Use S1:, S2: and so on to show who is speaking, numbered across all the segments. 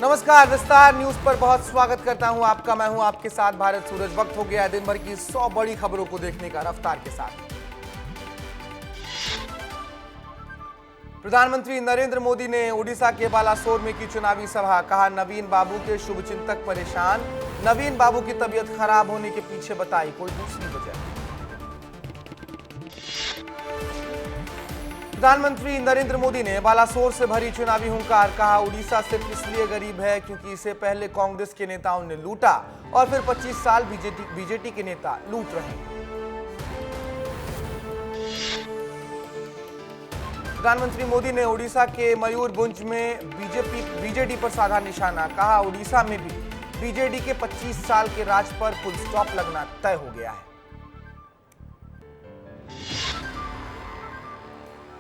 S1: नमस्कार, विस्तार न्यूज पर बहुत स्वागत करता हूं आपका। मैं हूं आपके साथ भारत सूरज। वक्त हो गया दिन भर की 100 बड़ी खबरों को देखने का रफ्तार के साथ। प्रधानमंत्री नरेंद्र मोदी ने ओडिशा के बालासोर में की चुनावी सभा। कहा, नवीन बाबू के शुभचिंतक परेशान। नवीन बाबू की तबीयत खराब होने के पीछे बताई कोई दूसरी वजह। प्रधानमंत्री नरेंद्र मोदी ने बालासोर से भरी चुनावी हुंकार। कहा, उड़ीसा सिर्फ इसलिए गरीब है क्योंकि इसे पहले कांग्रेस के नेताओं ने लूटा और फिर 25 साल बीजेपी के नेता लूट रहे हैं। प्रधानमंत्री मोदी ने उड़ीसा के मयूरभंज में बीजेडी पर साधा निशाना। कहा, उड़ीसा में भी बीजेडी के 25 साल के राज पर फुल स्टॉप लगना तय हो गया है।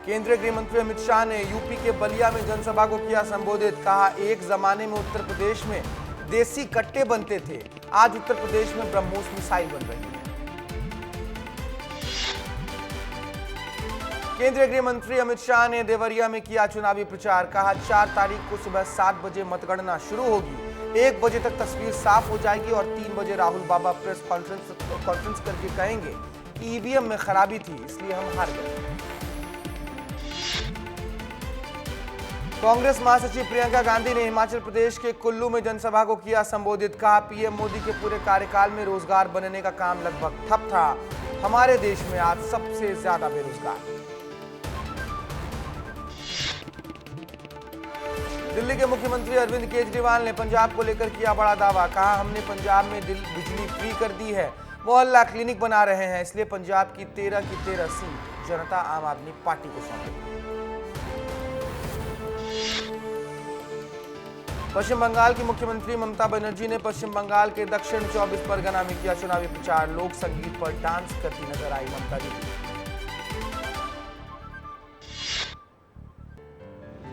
S1: केंद्रीय गृह मंत्री अमित शाह ने यूपी के बलिया में जनसभा को किया संबोधित। कहा, एक जमाने में उत्तर प्रदेश में देसी कट्टे बनते थे, आज उत्तर प्रदेश में ब्रह्मोस मिसाइल बन रही है। केंद्रीय गृह मंत्री अमित शाह ने देवरिया में किया चुनावी प्रचार। कहा, 4 तारीख को सुबह 7 बजे मतगणना शुरू होगी, 1 बजे तक तस्वीर साफ हो जाएगी और 3 बजे राहुल बाबा प्रेस कॉन्फ्रेंस करके कहेंगे कि ईवीएम में खराबी थी इसलिए हम हार गए। कांग्रेस महासचिव प्रियंका गांधी ने हिमाचल प्रदेश के कुल्लू में जनसभा को किया संबोधित। कहा, पीएम मोदी के पूरे कार्यकाल में रोजगार बनने का काम लगभग ठप था, हमारे देश में आज सबसे ज्यादा बेरोजगार। दिल्ली के मुख्यमंत्री अरविंद केजरीवाल ने पंजाब को लेकर किया बड़ा दावा। कहा, हमने पंजाब में बिजली फ्री कर दी है, मोहल्ला क्लिनिक बना रहे हैं, इसलिए पंजाब की 13 सीट जनता आम आदमी पार्टी को सौंपेगी। पश्चिम बंगाल की मुख्यमंत्री ममता बनर्जी ने पश्चिम बंगाल के दक्षिण 24 परगना में किया चुनावी प्रचार। लोक संगीत पर डांस करती नजर आई ममता जी।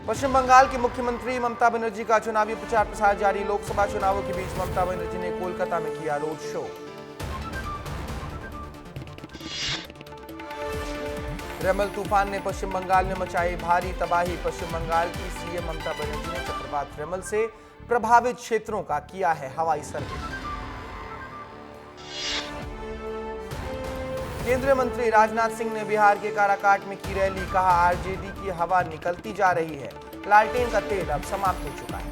S1: पश्चिम बंगाल की मुख्यमंत्री ममता बनर्जी का चुनावी प्रचार प्रसार जारी। लोकसभा चुनावों के बीच ममता बनर्जी ने कोलकाता में किया रोड शो। रेमल तूफान ने पश्चिम बंगाल में मचाई भारी तबाही। पश्चिम बंगाल की सीएम ममता बनर्जी ने चक्रवात रेमल से प्रभावित क्षेत्रों का किया है हवाई सर्वे। केंद्रीय मंत्री राजनाथ सिंह ने बिहार के काराकाट में की रैली। कहा, आरजेडी की हवा निकलती जा रही है, लालटेन का तेल अब समाप्त हो चुका है।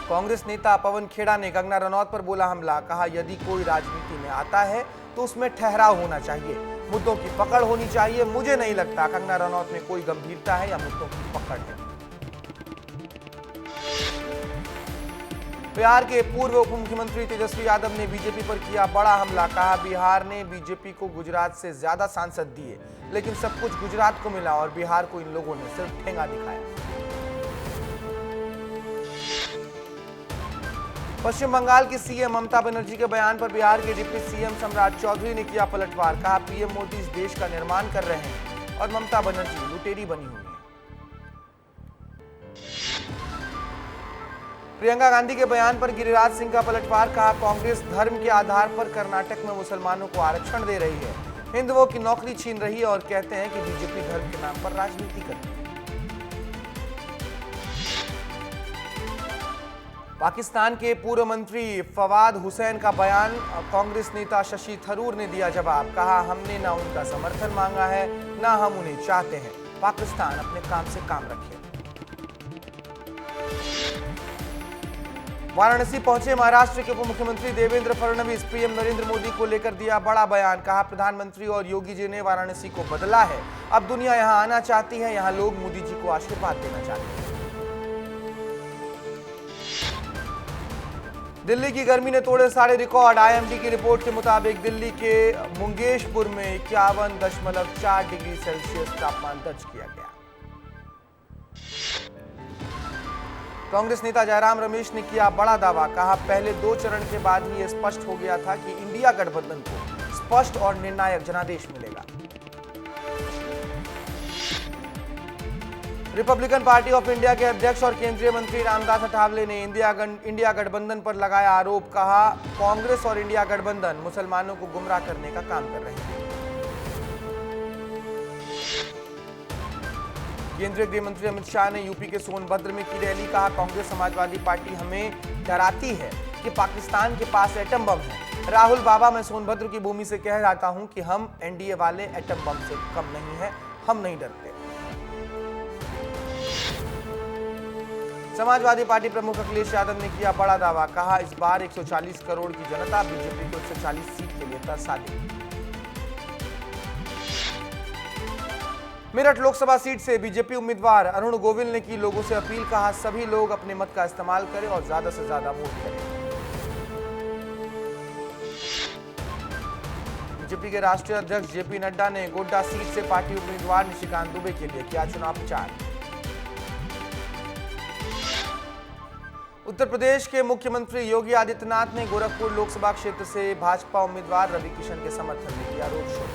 S1: कांग्रेस नेता पवन खेड़ा ने कंगना रनौत पर बोला हमला। कहा, यदि कोई राजनीति में आता है तो उसमें ठहराव होना चाहिए, मुद्दों की पकड़ होनी चाहिए। मुझे नहीं लगता कंगना रनौत में कोई गंभीरता है या मुद्दों की पकड़ है। बिहार के पूर्व उप मुख्यमंत्री तेजस्वी यादव ने बीजेपी पर किया बड़ा हमला। कहा, बिहार ने बीजेपी को गुजरात से ज्यादा सांसद दिए, लेकिन सब कुछ गुजरात को मिला और बिहार को इन लोगों ने सिर्फ ठेंगा दिखाया। पश्चिम बंगाल की सीएम ममता बनर्जी के बयान पर बिहार के डिप्टी सीएम सम्राट चौधरी ने किया पलटवार। कहा, पीएम मोदी इस देश का निर्माण कर रहे हैं और ममता बनर्जी लुटेरी बनी हुई है। प्रियंका गांधी के बयान पर गिरिराज सिंह का पलटवार। कहा, कांग्रेस धर्म के आधार पर कर्नाटक में मुसलमानों को आरक्षण दे रही है, हिंदुओं की नौकरी छीन रही है और कहते हैं कि बीजेपी धर्म के नाम पर राजनीति करती है। पाकिस्तान के पूर्व मंत्री फवाद हुसैन का बयान। कांग्रेस नेता शशि थरूर ने दिया जवाब। कहा, हमने ना उनका समर्थन मांगा है ना हम उन्हें चाहते हैं, पाकिस्तान अपने काम से काम रखे। वाराणसी पहुंचे महाराष्ट्र के उप मुख्यमंत्री देवेंद्र फडणवीस। पीएम नरेंद्र मोदी को लेकर दिया बड़ा बयान। कहा, प्रधानमंत्री और योगी जी ने वाराणसी को बदला है, अब दुनिया यहां आना चाहती है, यहां लोग मोदी जी को आशीर्वाद देना चाहते हैं। दिल्ली की गर्मी ने तोड़े सारे रिकॉर्ड। आईएमडी की रिपोर्ट के मुताबिक दिल्ली के मुंगेशपुर में 51.4 डिग्री सेल्सियस तापमान दर्ज किया गया। कांग्रेस नेता जयराम रमेश ने किया बड़ा दावा। कहा, पहले 2 चरण के बाद ही यह स्पष्ट हो गया था कि इंडिया गठबंधन को स्पष्ट और निर्णायक जनादेश मिलेगा। रिपब्लिकन पार्टी ऑफ इंडिया के अध्यक्ष और केंद्रीय मंत्री रामदास अठावले ने इंडिया गठबंधन पर लगाया आरोप। कहा, कांग्रेस और इंडिया गठबंधन मुसलमानों को गुमराह करने का काम कर रहे हैं। केंद्रीय गृह मंत्री अमित शाह ने यूपी के सोनभद्र में की रैली। कहा, कांग्रेस समाजवादी पार्टी हमें डराती है कि पाकिस्तान के पास एटम बम है। राहुल बाबा, मैं सोनभद्र की भूमि से कह जाता हूं कि हम एनडीए वाले एटम बम से कम नहीं है, हम नहीं डरते। समाजवादी पार्टी प्रमुख अखिलेश यादव ने किया बड़ा दावा। कहा, इस बार 140 करोड़ की जनता बीजेपी को 140 सीट के लिए तरसा देगी। मेरठ लोकसभा सीट से बीजेपी उम्मीदवार अरुण गोविल ने की लोगों से अपील। कहा, सभी लोग अपने मत का इस्तेमाल करें और ज्यादा से ज्यादा वोट करें। बीजेपी के राष्ट्रीय अध्यक्ष जेपी नड्डा ने गोड्डा सीट से पार्टी उम्मीदवार निशिकांत दुबे के लिए किया चुनाव प्रचार। उत्तर प्रदेश के मुख्यमंत्री योगी आदित्यनाथ ने गोरखपुर लोकसभा क्षेत्र से भाजपा उम्मीदवार रवि किशन के समर्थन में किया रोड शो।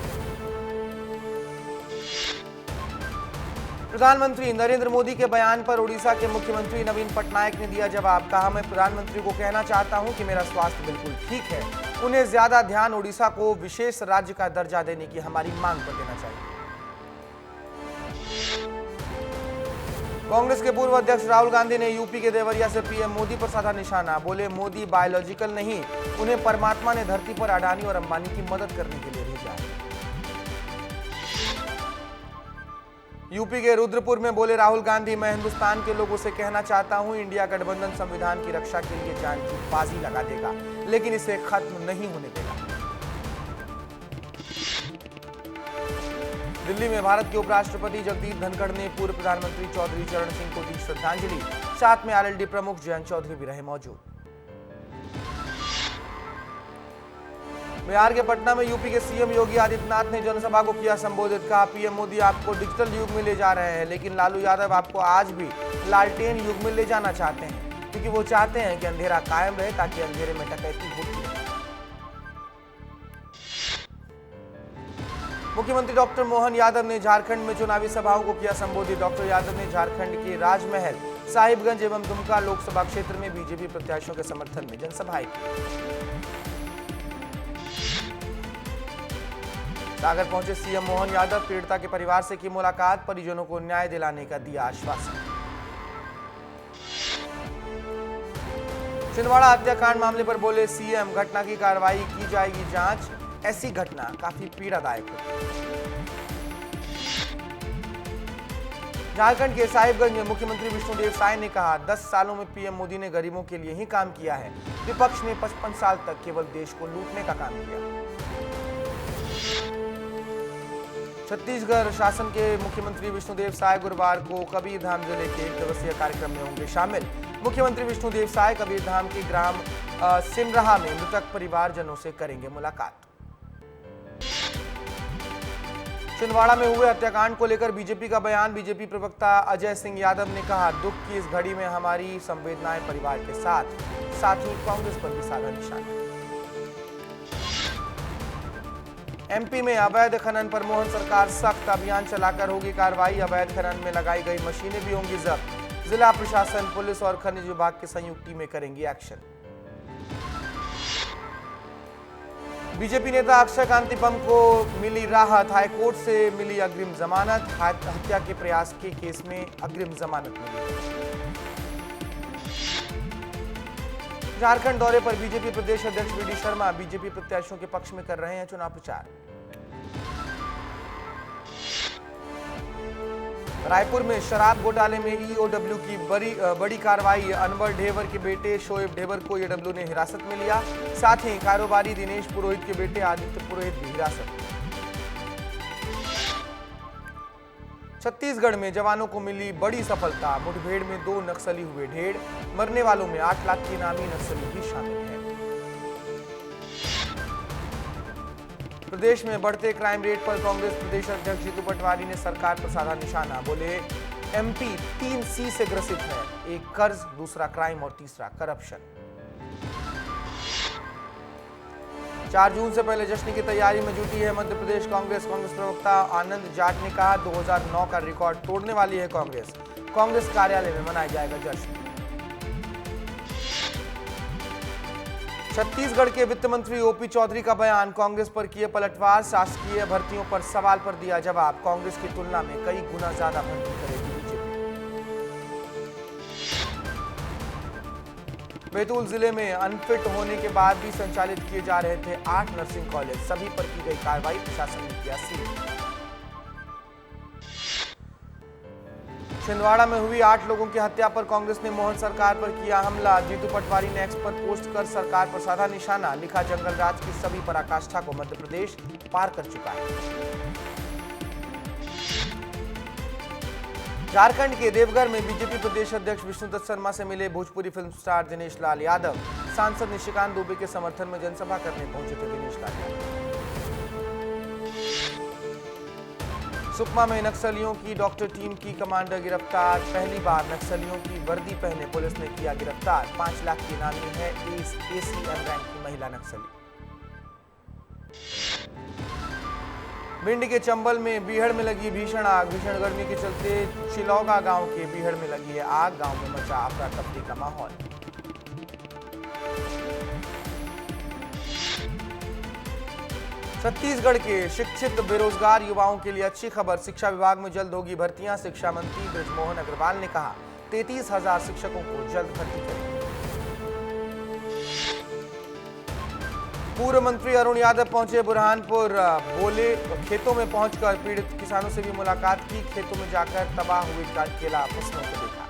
S1: प्रधानमंत्री नरेंद्र मोदी के बयान पर ओडिशा के मुख्यमंत्री नवीन पटनायक ने दिया जवाब। कहा, मैं प्रधानमंत्री को कहना चाहता हूं कि मेरा स्वास्थ्य बिल्कुल ठीक है। उन्हें ज्यादा ध्यान ओडिशा को विशेष राज्य का दर्जा देने की हमारी मांग पर देना चाहिए। कांग्रेस के पूर्व अध्यक्ष राहुल गांधी ने यूपी के देवरिया से पीएम मोदी पर साधा निशाना। बोले, मोदी बायोलॉजिकल नहीं, उन्हें परमात्मा ने धरती पर अडानी और अंबानी की मदद करने के लिए भेजा है। यूपी के रुद्रपुर में बोले राहुल गांधी, मैं हिंदुस्तान के लोगों से कहना चाहता हूं, इंडिया गठबंधन संविधान की रक्षा के लिए जान की बाजी लगा देगा, लेकिन इसे खत्म नहीं होने देगा। दिल्ली में भारत के उपराष्ट्रपति जगदीप धनखड़ ने पूर्व प्रधानमंत्री चौधरी चरण सिंह को दी श्रद्धांजलि। साथ में आरएलडी प्रमुख जयंत चौधरी भी रहे मौजूद। बिहार के पटना में यूपी के सीएम योगी आदित्यनाथ ने जनसभा को किया संबोधित। कहा, पीएम मोदी आपको डिजिटल युग में ले जा रहे हैं, लेकिन लालू यादव आपको आज भी लालटेन युग में ले जाना चाहते हैं, क्योंकि वो चाहते हैं कि अंधेरा कायम रहे ताकि अंधेरे में डकैती होती रहे। मुख्यमंत्री डॉक्टर मोहन यादव ने झारखंड में चुनावी सभाओं को किया संबोधित। डॉक्टर यादव ने झारखंड के राजमहल, साहिबगंज एवं दुमका लोकसभा क्षेत्र में बीजेपी प्रत्याशियों के समर्थन में जनसभाएं की। सागर पहुंचे सीएम मोहन यादव, पीड़िता के परिवार से की मुलाकात, परिजनों को न्याय दिलाने का दिया आश्वासन। छिंदवाड़ा हत्याकांड मामले पर बोले सीएम, घटना की कार्रवाई की जाएगी, जांच, ऐसी घटना काफी पीड़ादायक होती। झारखंड के साहिबगंज में मुख्यमंत्री विष्णुदेव साय ने कहा, 10 सालों में पीएम मोदी ने गरीबों के लिए ही काम किया है, विपक्ष ने 55 साल तक केवल देश को लूटने का काम किया। छत्तीसगढ़ शासन के मुख्यमंत्री विष्णुदेव साय गुरुवार को कबीरधाम जिले के 1 दिवसीय कार्यक्रम में होंगे शामिल। मुख्यमंत्री विष्णुदेव साय कबीरधाम के ग्राम सिमराहा में मृतक परिवारजनों से करेंगे मुलाकात। छिंदवाड़ा में हुए हत्याकांड को लेकर बीजेपी का बयान। बीजेपी प्रवक्ता अजय सिंह यादव ने कहा, दुख की इस घड़ी में हमारी संवेदनाएं परिवार के साथ ही कांग्रेस पर भी साधा निशाना। एमपी में अवैध खनन पर मोहन सरकार सख्त, अभियान चलाकर होगी कार्रवाई। अवैध खनन में लगाई गई मशीनें भी होंगी जब्त। जिला प्रशासन, पुलिस और खनिज विभाग की संयुक्त टीमें करेंगी एक्शन। बीजेपी नेता अक्षय कांतिपम को मिली राहत, हाईकोर्ट से मिली अग्रिम जमानत। हत्या के प्रयास के केस में अग्रिम जमानत मिली। झारखंड दौरे पर बीजेपी प्रदेश अध्यक्ष वीडी शर्मा बीजेपी प्रत्याशियों के पक्ष में कर रहे हैं चुनाव प्रचार। रायपुर में शराब घोटाले में ईओडब्ल्यू की बड़ी कार्रवाई। अनवर ढेबर के बेटे शोएब ढेबर को ईओडब्ल्यू ने हिरासत में लिया। साथ ही कारोबारी दिनेश पुरोहित के बेटे आदित्य पुरोहित भी हिरासत में। छत्तीसगढ़ में जवानों को मिली बड़ी सफलता। मुठभेड़ में 2 नक्सली हुए ढेर। मरने वालों में 8 लाख के इनामी नक्सली भी शामिल हैं। प्रदेश में बढ़ते क्राइम रेट पर कांग्रेस प्रदेश अध्यक्ष जीतू पटवारी ने सरकार पर साधा निशाना। बोले, एमपी 3 C से ग्रसित है, एक कर्ज, दूसरा क्राइम और तीसरा करप्शन। 4 जून से पहले जश्न की तैयारी में जुटी है मध्य प्रदेश कांग्रेस। कांग्रेस प्रवक्ता आनंद जाट ने कहा, 2009 का रिकॉर्ड तोड़ने वाली है कांग्रेस। कांग्रेस कार्यालय में मनाया जाएगा जश्न। छत्तीसगढ़ के वित्त मंत्री ओपी चौधरी का बयान, कांग्रेस पर किए पलटवार, शासकीय भर्तियों पर सवाल पर दिया जवाब। कांग्रेस की तुलना में कई गुना ज्यादा भर्ती करेगी बीजेपी। बैतूल जिले में अनफिट होने के बाद भी संचालित किए जा रहे थे 8 नर्सिंग कॉलेज, सभी पर की गई कार्रवाई, प्रशासन ने किया सील। छिंदवाड़ा में हुई 8 लोगों की हत्या पर कांग्रेस ने मोहन सरकार पर किया हमला। जीतू पटवारी ने एक्स पर पोस्ट कर सरकार पर साधा निशाना, लिखा जंगल राज की सभी पराकाष्ठा को मध्य प्रदेश पार कर चुका है। झारखंड के देवघर में बीजेपी प्रदेश अध्यक्ष विष्णुदत्त शर्मा से मिले भोजपुरी फिल्म स्टार दिनेश लाल यादव। सांसद निशिकांत दुबे के समर्थन में जनसभा करने पहुंचे थे दिनेश लाल यादव। सुकमा में नक्सलियों की डॉक्टर टीम की कमांडर गिरफ्तार, पहली बार नक्सलियों की वर्दी पहने पुलिस ने किया गिरफ्तार। 5 लाख की इनामी है ACM रैंक की महिला नक्सली। भिंड के चंबल में बीहड़ में लगी भीषण आग, भीषण गर्मी के चलते चिलौगा गांव के बीहड़ में लगी है आग, गांव में मचा अफरा तफरी का माहौल। छत्तीसगढ़ के शिक्षित बेरोजगार युवाओं के लिए अच्छी खबर, शिक्षा विभाग में जल्द होगी भर्तियां। शिक्षा मंत्री बृजमोहन अग्रवाल ने कहा 33,000 शिक्षकों को जल्द भर्ती करेंगे। पूर्व मंत्री अरुण यादव पहुंचे बुरहानपुर, बोले खेतों में पहुंचकर पीड़ित किसानों से भी मुलाकात की, खेतों में जाकर तबाह हुई केला फसलों को देखा।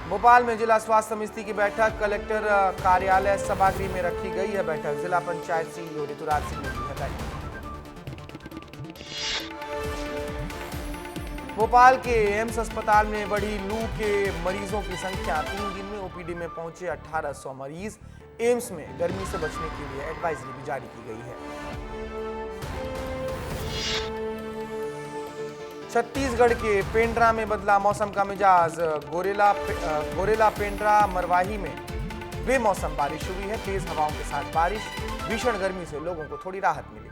S1: भोपाल में जिला स्वास्थ्य समिति की बैठक, कलेक्टर कार्यालय सभागृह में रखी गई है बैठक। जिला पंचायत सीईओ ऋतुराज सिंह ने दी हदायत। भोपाल के एम्स अस्पताल में बढ़ी लू के मरीजों की संख्या, 3 दिन में ओपीडी में पहुंचे 1800 मरीज। एम्स में गर्मी से बचने के लिए एडवाइजरी भी जारी की गई है। छत्तीसगढ़ के पेंड्रा में बदला मौसम का मिजाज, गोरेला पेंड्रा मरवाही में बेमौसम बारिश हुई है, तेज हवाओं के साथ बारिश, भीषण गर्मी से लोगों को थोड़ी राहत मिली।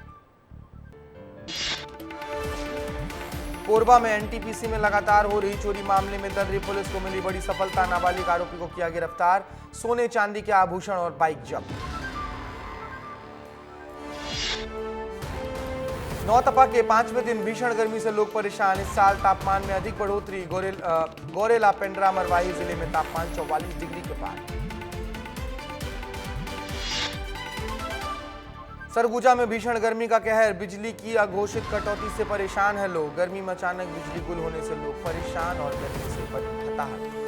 S1: कोरबा में एनटीपीसी में लगातार हो रही चोरी मामले में दर्री पुलिस को मिली बड़ी सफलता, नाबालिग आरोपी को किया गिरफ्तार, सोने चांदी के आभूषण और बाइक जब्त। नौतपा के 5वें दिन भीषण गर्मी से लोग परेशान, इस साल तापमान में अधिक बढ़ोतरी, गोरेला पेंड्रा मरवाही जिले में तापमान 44 डिग्री के पार। सरगुजा में भीषण गर्मी का कहर, बिजली की अघोषित कटौती से परेशान है लोग, गर्मी में अचानक बिजली गुल होने से लोग परेशान और गर्मी से हताहत।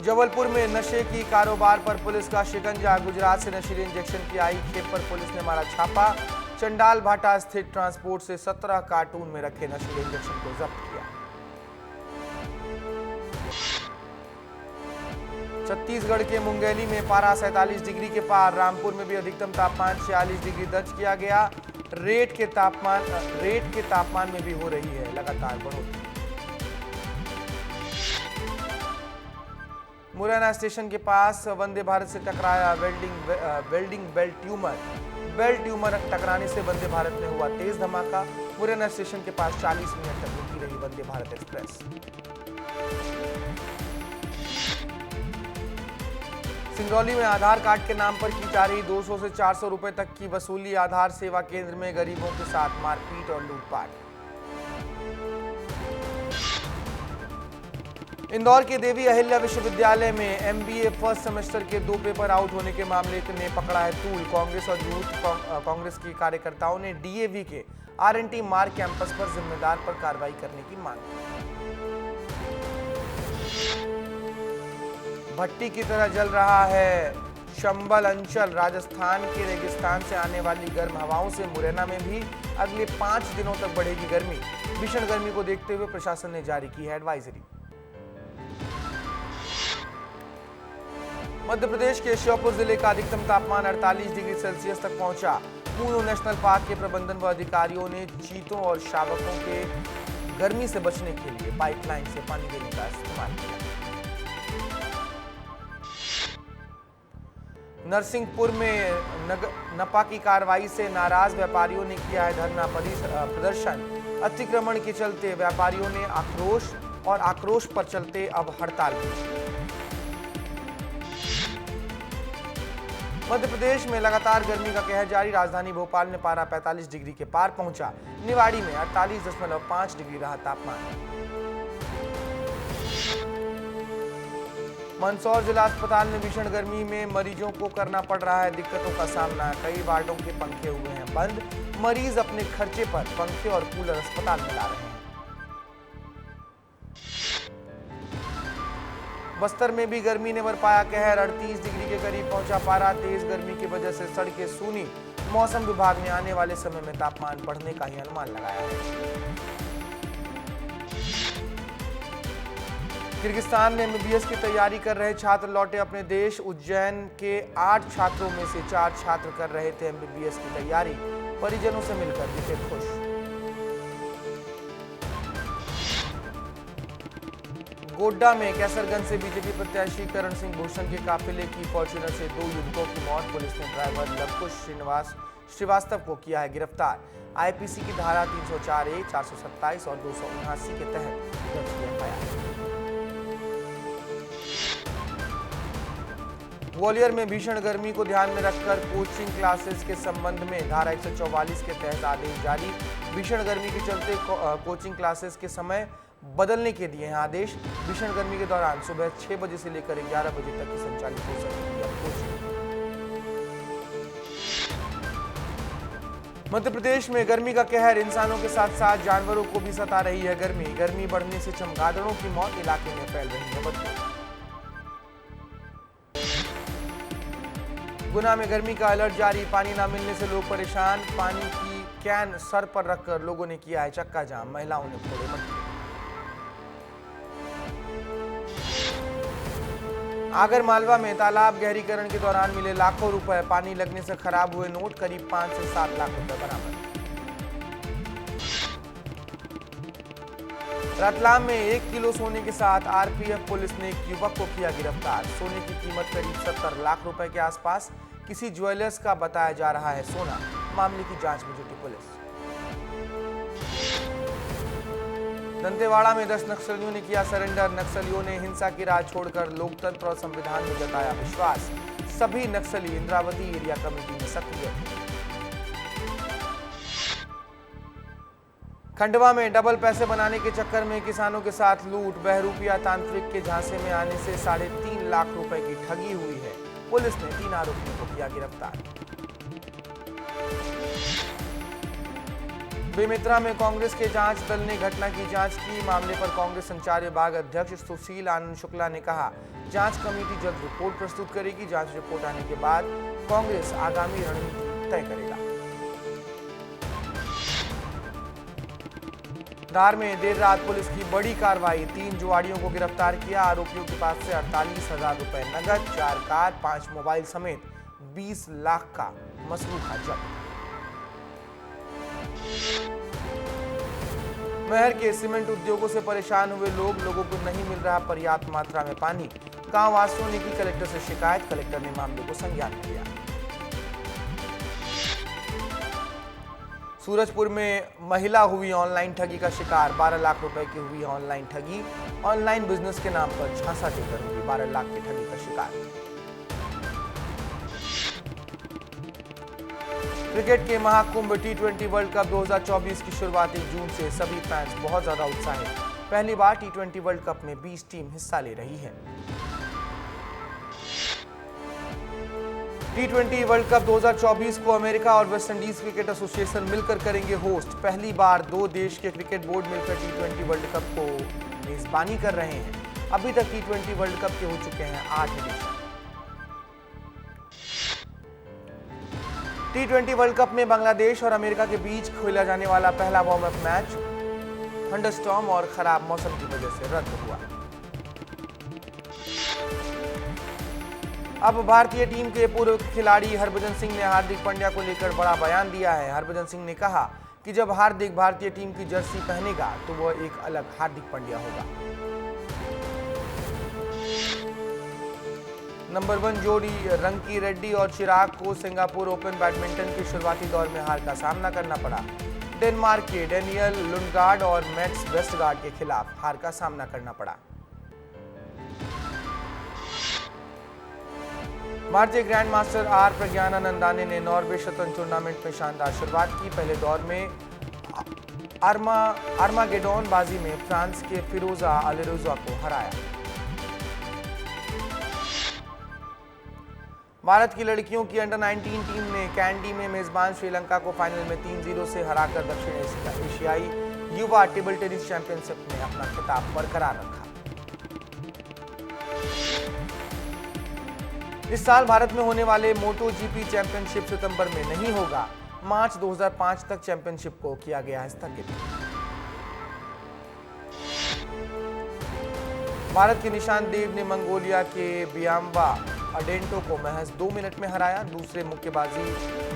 S1: जबलपुर में नशे की कारोबार पर पुलिस का शिकंजा, गुजरात से नशीले इंजेक्शन की आई खेप पर पुलिस ने मारा छापा, चंडाल भाटा स्थित ट्रांसपोर्ट से 17 कार्टून में रखे नशीले इंजेक्शन को जब्त किया। छत्तीसगढ़ के मुंगेली में पारा 47 डिग्री के पार, रामपुर में भी अधिकतम तापमान 46 डिग्री दर्ज किया गया। रेट के तापमान में भी हो रही है लगातार बढ़ोतरी। मुरैना स्टेशन के पास वंदे भारत से टकराया वेल्डिंग बेल्ट ट्यूमर टकराने से वंदे भारत में हुआ तेज धमाका। मुरैना स्टेशन के पास 40 मिनट तक रुकी रही वंदे भारत एक्सप्रेस। सिंगरौली में आधार कार्ड के नाम पर की जा रही 200 से 400 रुपए तक की वसूली, आधार सेवा केंद्र में गरीबों के साथ मारपीट और लूटपाट। इंदौर के देवी अहिल्या विश्वविद्यालय में एमबीए फर्स्ट सेमेस्टर के 2 पेपर आउट होने के मामले ने पकड़ा है तूल, कांग्रेस और यूथ कांग्रेस की कार्यकर्ताओं ने डीएवी के आरएनटी मार्ग कैंपस पर जिम्मेदार पर कार्रवाई करने की मांग की। भट्टी की तरह जल रहा है चंबल अंचल, राजस्थान के रेगिस्तान से आने वाली गर्म हवाओं से मुरैना में भी अगले 5 दिनों तक बढ़ेगी गर्मी। भीषण गर्मी को देखते हुए प्रशासन ने जारी की है एडवाइजरी। मध्य प्रदेश के श्योपुर जिले का अधिकतम तापमान 48 डिग्री सेल्सियस तक पहुंचा। पूनो नेशनल पार्क के प्रबंधन व अधिकारियों ने चीतों और शावकों के गर्मी से बचने के लिए पाइपलाइन से पानी देने का इस्तेमाल किया। नरसिंहपुर में नपा की कार्रवाई से नाराज व्यापारियों ने किया है धरना प्रदर्शन। अतिक्रमण के चलते व्यापारियों ने आक्रोश, और आक्रोश पर चलते अब हड़ताल भी। मध्य प्रदेश में लगातार गर्मी का कहर जारी। राजधानी भोपाल में पारा 45 डिग्री के पार पहुंचा। निवाड़ी में 48.5 डिग्री रहा तापमान। मंदसौर जिला अस्पताल में भीषण गर्मी में मरीजों को करना पड़ रहा है दिक्कतों का सामना। कई वार्डों के पंखे हुए हैं बंद। मरीज अपने खर्चे पर पंखे और कूलर अस्पताल में ला रहे हैं। बस्तर में भी गर्मी ने बरपाया कहर। 38 डिग्री के करीब पहुंचा पारा। तेज गर्मी की वजह से सड़कें सूनी। मौसम विभाग ने आने वाले समय में तापमान बढ़ने का ही अनुमान लगाया है। किर्गिस्तान में एमबीबीएस की तैयारी कर रहे छात्र लौटे अपने देश। उज्जैन के 8 छात्रों में से 4 छात्र कर रहे थे एमबीबीएस की तैयारी। परिजनों से मिलकर दिखे खुश। गोड्डा में कैसरगंज से बीजेपी प्रत्याशी करण सिंह भूषण के काफिले की फॉर्च्यूनर से 2 युवकों की मौत। पुलिस ने ड्राइवर लवकुश श्रीवास्तव को किया है गिरफ्तार। आईपीसी की धारा 304A, 427 और 279 के तहत दर्ज किया गया। ग्वालियर में भीषण गर्मी को ध्यान में रखकर कोचिंग क्लासेस के संबंध में धारा 144 के तहत आदेश जारी। भीषण गर्मी के चलते कोचिंग क्लासेस के समय बदलने के दिए हैं आदेश। भीषण गर्मी के दौरान सुबह 6 बजे से लेकर 11 बजे तक ही संचालित हो सकती है कोचिंग। मध्य प्रदेश में गर्मी का कहर। इंसानों के साथ साथ जानवरों को भी सता रही है गर्मी बढ़ने से चमगादड़ों की मौत। इलाके में फैल रही है बदबू। गुना में गर्मी का अलर्ट जारी। पानी न मिलने से लोग परेशान। पानी की कैन सर पर रखकर लोगों ने किया है चक्का जाम। महिलाओं ने फोड़े मटके। आगर मालवा में तालाब गहरीकरण के दौरान मिले लाखों रुपए। पानी लगने से खराब हुए नोट। करीब 5 से 7 लाख रुपए बरामद। रतलाम में 1 किलो सोने के साथ आरपीएफ पुलिस ने एक युवक को किया गिरफ्तार। सोने की कीमत करीब 70 लाख रुपए के आसपास। किसी ज्वेलर्स का बताया जा रहा है सोना। मामले की जांच में जुटी पुलिस। दंतेवाड़ा में 10 नक्सलियों ने किया सरेंडर। नक्सलियों ने हिंसा की राह छोड़कर लोकतंत्र और संविधान में जताया विश्वास। सभी नक्सली इंद्रावती एरिया कमेटी में सक्रिय थे। खंडवा में डबल पैसे बनाने के चक्कर में किसानों के साथ लूट। बहरूपिया तांत्रिक के झांसे में आने से 3.5 लाख रुपए की ठगी हुई है। पुलिस ने 3 आरोपियों को किया गिरफ्तार। बेमेतरा में कांग्रेस के जांच दल ने घटना की जांच की। मामले पर कांग्रेस संचार विभाग अध्यक्ष सुशील आनंद शुक्ला ने कहा, जांच कमेटी जल्द रिपोर्ट प्रस्तुत करेगी। जांच रिपोर्ट आने के बाद कांग्रेस आगामी रणनीति तय करेगा। धार में देर रात पुलिस की बड़ी कार्रवाई। 3 जुआड़ियों को गिरफ्तार किया। आरोपियों के पास से 48,000 रुपए नगद, 4 कार, 5 मोबाइल समेत 20 लाख का मसरूखा जब्त। महर के सीमेंट उद्योगों से परेशान हुए लोगों को नहीं मिल रहा पर्याप्त मात्रा में पानी। गांव वासियों ने की कलेक्टर से शिकायत। कलेक्टर ने मामले को संज्ञान में लिया। सूरजपुर में महिला हुई ऑनलाइन ठगी का शिकार। 12 लाख रुपए की हुई ऑनलाइन ठगी। ऑनलाइन बिजनेस के नाम पर झांसा देकर हुई 12 लाख की ठगी का शिकार। क्रिकेट के महाकुंभ T20 वर्ल्ड कप 2024 की शुरुआत 1 जून से। सभी फैंस बहुत ज्यादा उत्साहित। पहली बार T20 वर्ल्ड कप में 20 टीम हिस्सा ले रही है। T20 वर्ल्ड कप 2024 को अमेरिका और वेस्टइंडीज क्रिकेट एसोसिएशन मिलकर करेंगे होस्ट। पहली बार 2 देश के क्रिकेट बोर्ड मिलकर T20 वर्ल्ड कप को मेजबानी कर रहे हैं। अभी तक T20 वर्ल्ड कप के हो चुके हैं 8 एडिशन। T20 वर्ल्ड कप में बांग्लादेश और अमेरिका के बीच खेला जाने वाला पहला वार्म अप मैच थंडरस्टॉर्म और खराब मौसम की वजह से रद्द हुआ। अब भारतीय टीम के पूर्व खिलाड़ी हरभजन सिंह ने हार्दिक पांड्या को लेकर बड़ा बयान दिया है। हरभजन सिंह ने कहा कि जब हार्दिक भारतीय टीम की जर्सी पहनेगा तो वह एक अलग हार्दिक पांड्या होगा। नंबर 1 जोड़ी रंकी रेड्डी और चिराग को सिंगापुर ओपन बैडमिंटन के शुरुआती दौर में हार का सामना करना पड़ा। डेनमार्क के डेनियल लुंडगार्ड और मैट्स वेस्टगार्ड के खिलाफ हार का सामना करना पड़ा। भारतीय ग्रैंड मास्टर आर प्रज्ञानानंदाने ने नॉर्वे शतरंज टूर्नामेंट में शानदार शुरुआत की। पहले दौर में आर्मागेडोन बाजी में फ्रांस के फिरोजा अलेरोजा को हराया। भारत की लड़कियों की अंडर 19 टीम ने कैंडी में मेजबान श्रीलंका को फाइनल में 3-0 से हराकर दक्षिण एशियाई युवा टेबल टेनिस चैंपियनशिप में अपना खिताब बरकरार रखा। इस साल भारत में होने वाले मोटो जीपी चैंपियनशिप सितंबर में नहीं होगा। मार्च 2005 तक चैंपियनशिप को किया गया है स्थगित। भारत के निशांत देव ने मंगोलिया के बियांबा अडेंटो को महज 2 मिनट में हराया। दूसरे मुक्केबाजी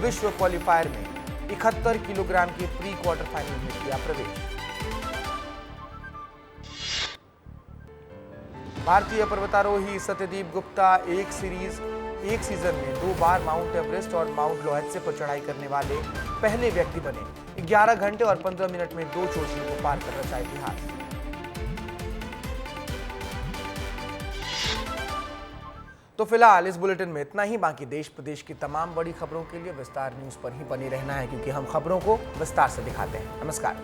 S1: विश्व क्वालिफायर में 71 किलोग्राम के प्री क्वार्टर फाइनल में किया प्रवेश। भारतीय पर्वतारोही सत्यदीप गुप्ता एक सीजन में 2 बार माउंट एवरेस्ट और माउंट लोहेत्से पर चढ़ाई करने वाले पहले व्यक्ति बने। 11 घंटे और 15 मिनट में 2 चोटियों को पार कर रचा इतिहास। तो फिलहाल इस बुलेटिन में इतना ही। बाकी देश प्रदेश की तमाम बड़ी खबरों के लिए विस्तार न्यूज पर ही बने रहना है, क्योंकि हम खबरों को विस्तार से दिखाते हैं। नमस्कार।